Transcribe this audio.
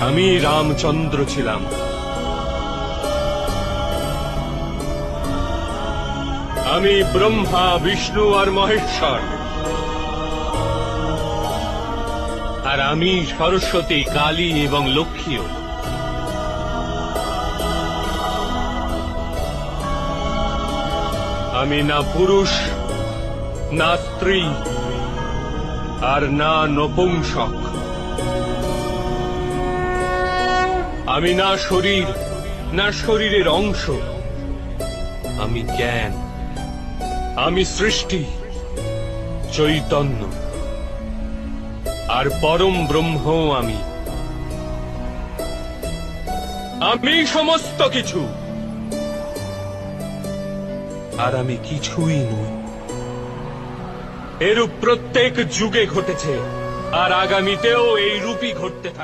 আমি রামচন্দ্র ছিলাম। আমি ব্রহ্মা, বিষ্ণু আর মহেশ্বর। আর আমি সরস্বতী, কালী এবং লক্ষ্মীও। আমি না পুরুষ, না স্ত্রী, আর না নপুংসক। আমি না শরীর, না শরীরের অংশ। আমি জ্ঞান, আমি সৃষ্টি, চৈতন্য, আর পরম ব্রহ্ম আমি। আমি সমস্ত কিছু, আর আমি কিছুই নই। এরূপ প্রত্যেক যুগে ঘটেছে, আর আগামীতেও এই রূপই ঘটতে থাকবে।